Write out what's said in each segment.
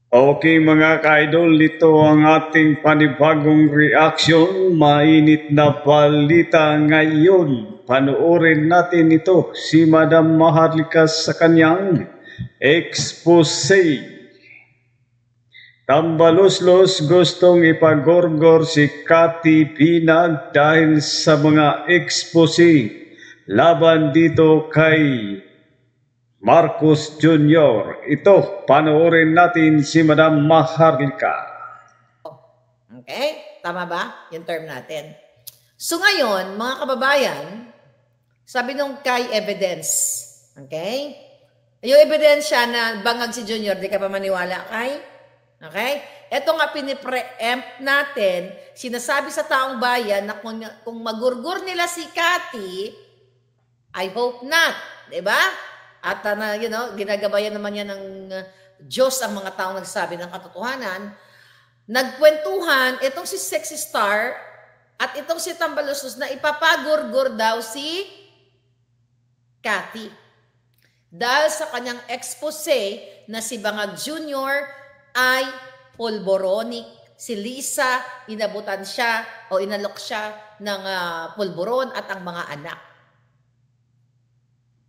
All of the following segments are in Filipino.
Okay mga ka-idol, ito ang ating panibagong reaction. Mainit na balita ngayon. Panoorin natin ito, si Madam Maharlika sa kanyang expose. Tambaluslos gustong ipagorgor si Cathy Binag dahil sa mga expose laban dito kay Marcos Jr. Ito, panoorin natin si Madam Maharlika. Okay? Tama ba? Yung term natin. So ngayon, mga kababayan, sabi nung kay evidence, okay? Yung ebidensya na bangag si Junior, di ka pa maniwala kay? Okay? Ito nga pinipre-empt natin, sinasabi sa taong bayan na kung magurgur nila si Cathy, I hope not. Diba? At ginagabayan naman yan ng Diyos ang mga taong nagsabi ng katotohanan. Nagkwentuhan itong si Sexy Star at itong si Tambaluslos na ipapagurgur daw si Cathy. Dahil sa kanyang expose na si Bangag Jr. ay polboronic. Si Lisa, inabutan siya o inalok siya ng polboron at ang mga anak.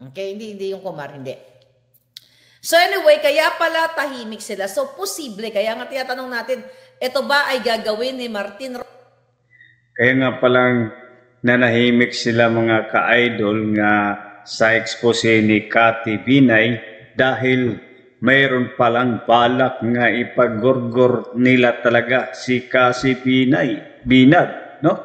Okay, hindi yung kumar, hindi. So anyway, kaya pala tahimik sila. So posible, kaya nga tinatanong natin, ito ba ay gagawin ni Martin? Kaya nga palang nanahimik sila mga ka-idol nga sa expose ni Cathy Binay dahil mayroon palang balak nga ipagorgor nila talaga si Cathy Binag, no?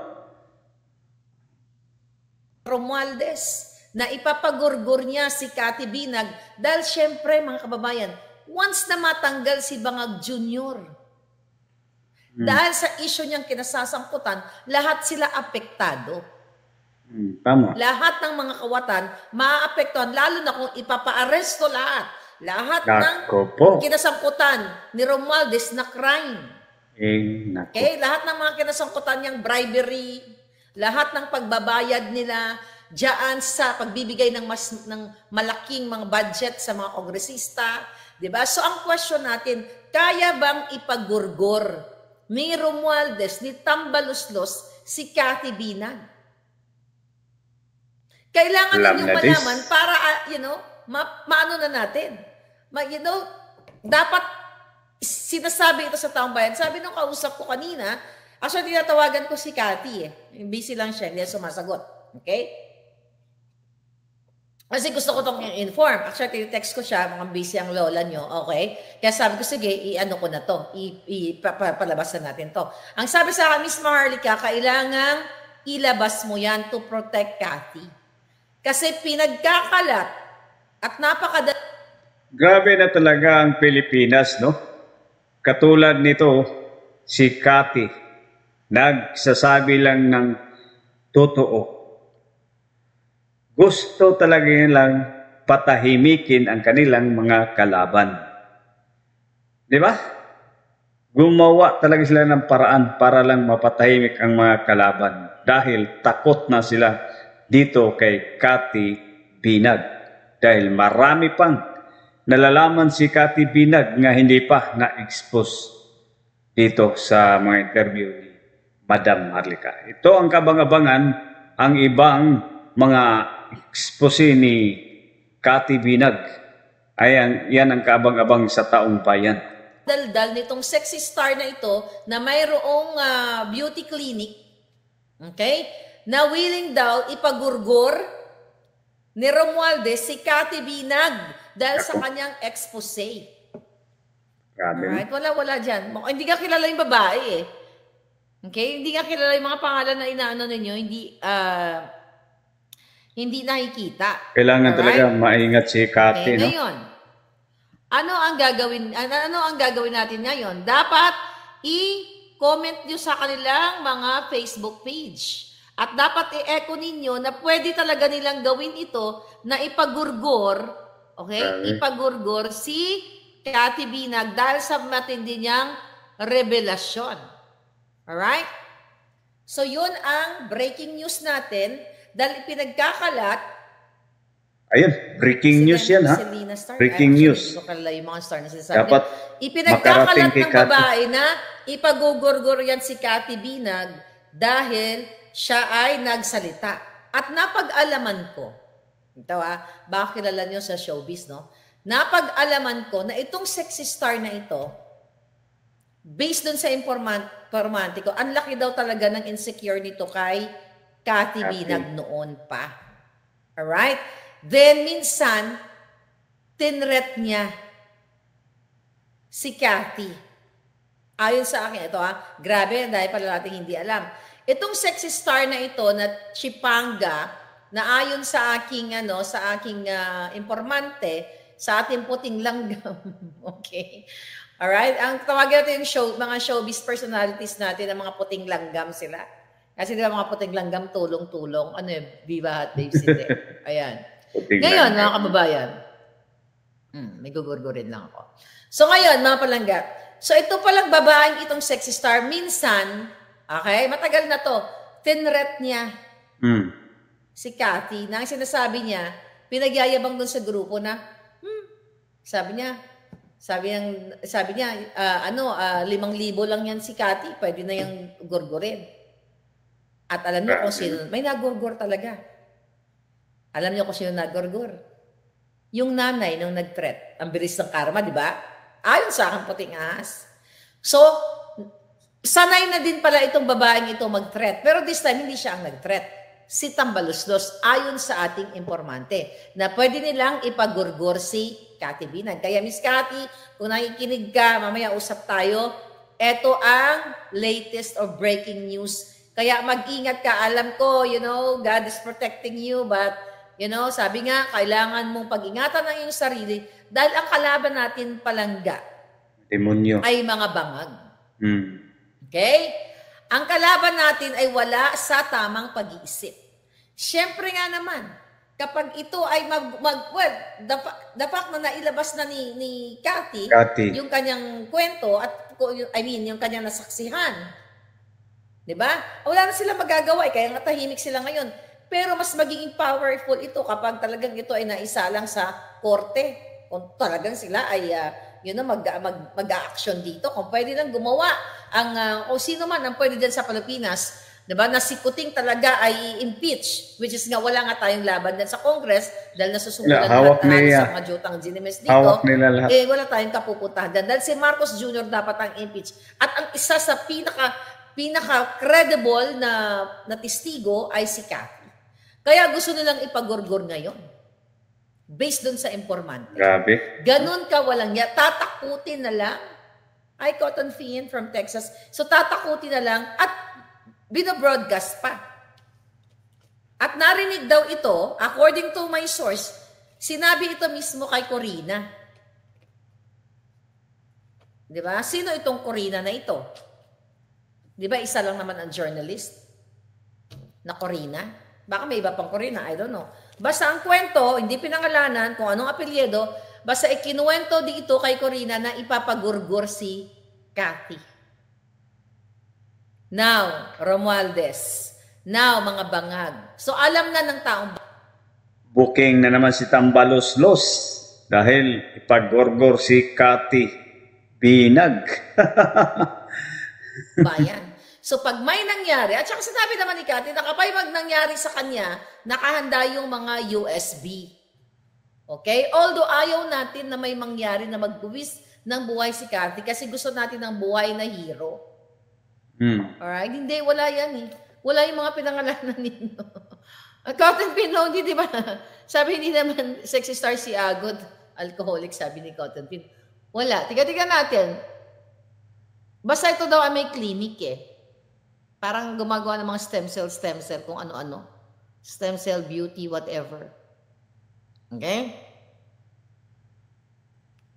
Romualdez na ipapagurgur niya si Cathy Binag dahil syempre mga kababayan, once na matanggal si Bangag Jr. Dahil sa issue niyang kinasasangkutan, lahat sila apektado. Tama. Lahat ng mga kawatan maaapektuhan, lalo na kung ipapa-aresto lahat. Lahat ng kinasangkutan ni Romualdez na crime. Okay? Lahat ng mga kinasangkutan niyang bribery, lahat ng pagbabayad nila, diyan sa pagbibigay ng malaking mga budget sa mga kongresista, 'di ba? So ang question natin, kaya bang ipagurgor ni Romualdez, ni Tambaluslos si Cathy Binag? Kailangan ninyong malaman para maano na natin. Dapat sinasabi ito sa taong bayan. Sabi nung kausap ko kanina, actually tinatawagan ko si Cathy busy lang siya, hindi sumasagot. Okay? Kasi gusto ko itong inform. Actually, text ko siya, mga busy ang lola nyo, okay? Kaya sabi ko, sige, i-ano ko na to. Palabas na natin to. Ang sabi sa akin, Miss Maharlika, kailangang ilabas mo yan to protect Cathy. Kasi pinagkakalat at napakadali. Grabe na talaga ang Pilipinas, no? Katulad nito, si Cathy, nagsasabi lang ng totoo. Gusto talaga nilang patahimikin ang kanilang mga kalaban. Di ba? Gumawa talaga sila ng paraan para lang mapatahimik ang mga kalaban dahil takot na sila dito kay Cathy Binag. Dahil marami pang nalalaman si Cathy Binag nga hindi pa na-expose dito sa mga interview ni Madam Maharlika. Ito ang kabang-abangan, ang ibang mga expose ni Cathy Binag. Yan ang kaabang-abang sa taong bayan. Daldal nitong Sexy Star na ito na mayroong beauty clinic, okay, na willing daw ipagurgor ni Romualdez si Cathy Binag dahil sa kanyang expose. Alright, wala dyan. Hindi ka kilala yung babae eh. Okay, hindi ka kilala yung mga pangalan na inaano ninyo, hindi nakikita. Kailangan talaga maingat si Cathy, no? Ngayon, ano ang gagawin natin ngayon? Dapat i-comment nyo sa kanilang mga Facebook page. At dapat i-echo ninyo na pwede talaga nilang gawin ito na ipagurgor, okay? Ipagurgor si Cathy Binag dahil sa matindi niyang revelasyon. Alright? So yun ang breaking news natin dahil pinagkakalat Ayun, breaking Si news yan, ha? Selena Star. Breaking Actually, news. hindi ko kalala yung mga star na sinasabi Dapat niya. makarating Ipinagkakalat kay ng Cathy. babae na ipagugurgur yan si Cathy Binag dahil siya ay nagsalita. At napag-alaman ko, ito baka kilala nyo sa showbiz, no? Napag-alaman ko na itong sexy star na ito, based dun sa informante ko, ang laki daw talaga ng insecure nito kay Cathy Binag noon pa. Alright? Then, minsan, tinret niya si Cathy. Ayon sa akin, ito grabe, dahil pala natin hindi alam. Itong sexy star na ito, na Chipanga, na ayon sa aking, informante, sa ating puting langgam. Okay? Alright? Ang tawagin natin yung mga showbiz personalities natin, ang mga puting langgam sila. Kasi di ba mga puting langgam, tulong-tulong. Ano yun? Viva Hot Babes, hindi. Ayan. Ngayon, mga kababayan, may gugurgurin lang ako. So ngayon, mga palangga, so ito palang babaeng itong sexy star, minsan, okay, matagal na to, tinret niya si Cathy, na ang sinasabi niya, pinagyayabang dun sa grupo na, sabi niya, 5,000 lang yan si Cathy, pwede na yung gurgurin. At alam niyo kung sino, may nagurgur talaga. Alam niyo kung sino nagurgur? Yung nanay nung nag-threat. Ang bilis ng karma, di ba? Ayon sa akin puting ahas. So, sanay na din pala itong babaeng ito mag-threat. Pero this time, hindi siya ang nag-threat. Si Tambaluslos, ayon sa ating informante, na pwede nilang ipagurgur si Cathy Binag. Kaya Miss Cathy, kung nakikinig ka, mamaya usap tayo, ito ang latest or breaking news. Kaya mag-ingat ka. Alam ko, God is protecting you, but sabi nga, kailangan mong pag-ingatan ang iyong sarili dahil ang kalaban natin palangga demonyo ay mga bangag. Okay? Ang kalaban natin ay wala sa tamang pag-iisip. Siyempre nga naman, kapag ito ay the fact na nailabas na ni Cathy, yung kanyang kwento at yung kanyang nasaksihan. 'Di ba? Wala na sila magagawa, kaya nga tahimik sila ngayon. Pero mas magiging powerful ito kapag talagang ito ay naisalang sa korte. Kung talagang sila ay mag-a-action dito. Kung pwede lang gumawa o sino man ang pwede dyan sa Pilipinas, diba, na si Kuting talaga ay impeach, which is nga wala nga tayong laban din sa Congress dahil nasusunod lahat sa mga jutang ginimes dito. Wala tayong kapupuntahan dyan. Dahil si Marcos Jr. dapat ang impeach. At ang isa sa pinaka-credible na testigo ay si Cathy. Kaya gusto nilang ipagurgur ngayon. Based dun sa informante. Grabe. Ganun ka walang tatakutin na lang. Ay, Cotton Fiend from Texas. So tatakutin na lang at binobroadcast pa. At narinig daw ito, according to my source, sinabi ito mismo kay Corina. Di ba? Sino itong Corina na ito? Di ba isa lang naman ang journalist na Corina? Baka may iba pang Corina, I don't know. Basta ang kwento, hindi pinangalanan kung anong apelyido, basta ikinuwento dito kay Corina na ipapagurgur si Cathy. Now, Romualdez. Now, mga bangag. So, alam na ng taong booking na naman si Tambaluslos dahil ipagurgur si Cathy Binag. bayan. So pag may nangyari, at saka sinabi naman ni Cathy, na kapag nangyari sa kanya, nakahanda yung mga USB. Okay? Although ayaw natin na may mangyari na magbuwis ng buhay si Cathy kasi gusto natin ng buhay na hero. Alright? Hindi, wala yan eh. Wala yung mga pinangalanan ninyo. Cotton Pin, hindi, di ba? Sabi hindi naman sexy star si Agod. Alcoholic, sabi ni Cotton Pin. Wala. Tiga-tiga natin. Basta ito daw ay may clinic eh. Parang gumagawa ng mga stem cell, kung ano-ano. Stem cell beauty, whatever. Okay?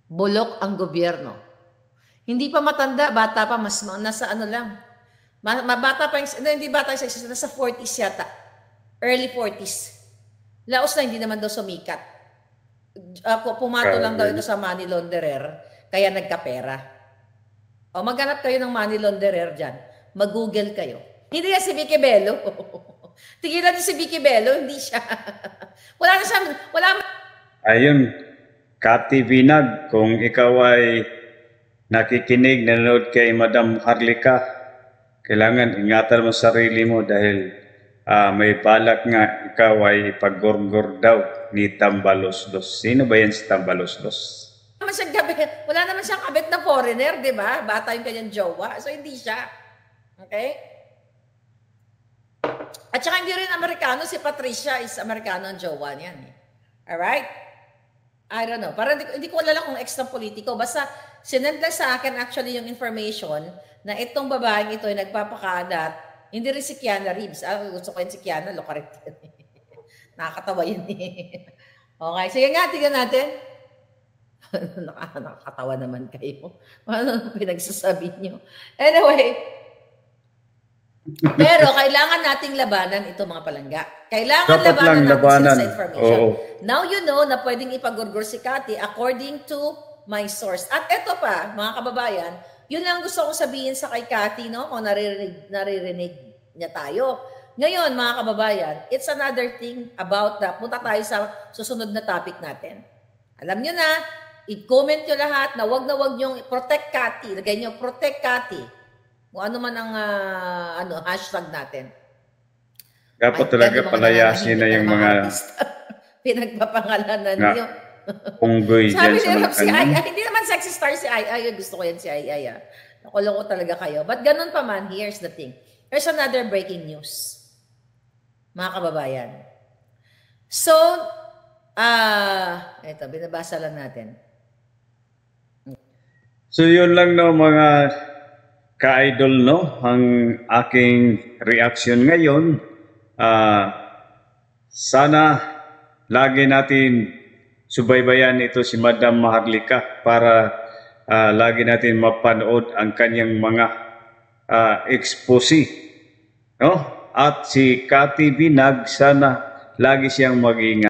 Bulok ang gobyerno. Hindi pa matanda, bata pa, mas nasa ano lang. Bata pa yung, hindi bata yung sexy, nasa 40s yata. Early 40s. Laos na hindi naman daw sumikat. Pumato lang daw ito sa money launderer, kaya nagkapera. O maghanap kayo ng money launderer dyan. Mag-google kayo. Hindi yan si Vicky Bello. Tigilan niyo si Vicky Bello, hindi siya. Wala na siya, wala. Ayun, Kati Binag, kung ikaw ay nakikinig, nanonood kay Madam Harlika, kailangan ingatan mo sarili mo dahil may balak nga ikaw ay ipagorgor daw ni Tambaloslos. Sino ba yan si Tambaloslos? Wala naman siyang kabit na foreigner, di ba? Bata yung kanyang jowa. So, hindi siya. Okay? At saka hindi rin Amerikano. Si Patricia is Amerikano ang jowa niyan. Alright? I don't know. Parang hindi ko alala kung ex ng politiko. Basta, sinend lang sa akin actually yung information na itong babaeng ito ay nagpapakalat. Hindi rin si Kiana Reeves. Gusto ko yun si Kiana. Lokarit. Nakakatawa yun eh. Okay. Sige nga, tingnan natin. Nakakatawa naman kayo. Ano pinagsasabi nyo? Anyway, pero kailangan nating labanan ito mga palangga. Kailangan Dapat labanan natin labanan. sa information. Oo. Now you know na pwedeng ipagurgur si Cathy according to my source. At ito pa, mga kababayan, yun lang gusto kong sabihin sa kay Cathy, no? Kung naririnig niya tayo. Ngayon, mga kababayan, it's another thing about punta tayo sa susunod na topic natin. Alam nyo na, i-comment nyo lahat na wag nyong protect Cathy. Lagay nyo, protect Cathy. Kung ano man ang hashtag natin. Dapat talaga palayasin na yung mga pinagpapangalanan niyo. Punggoy Sabi dyan ni sa si mga Ay, hindi naman sexy star si Ay. Gusto ko yan si Ay. Nakulong ko talaga kayo. But ganun pa man, here's the thing. There's another breaking news. Mga kababayan. So, ito, binabasa lang natin. So yun lang no mga ka-idol no, ang aking reaction ngayon. Sana lagi natin subaybayan ito si Madam Maharlika para lagi natin mapanood ang kanyang mga expose. No? At si Cathy Binag, sana lagi siyang mag-ingat.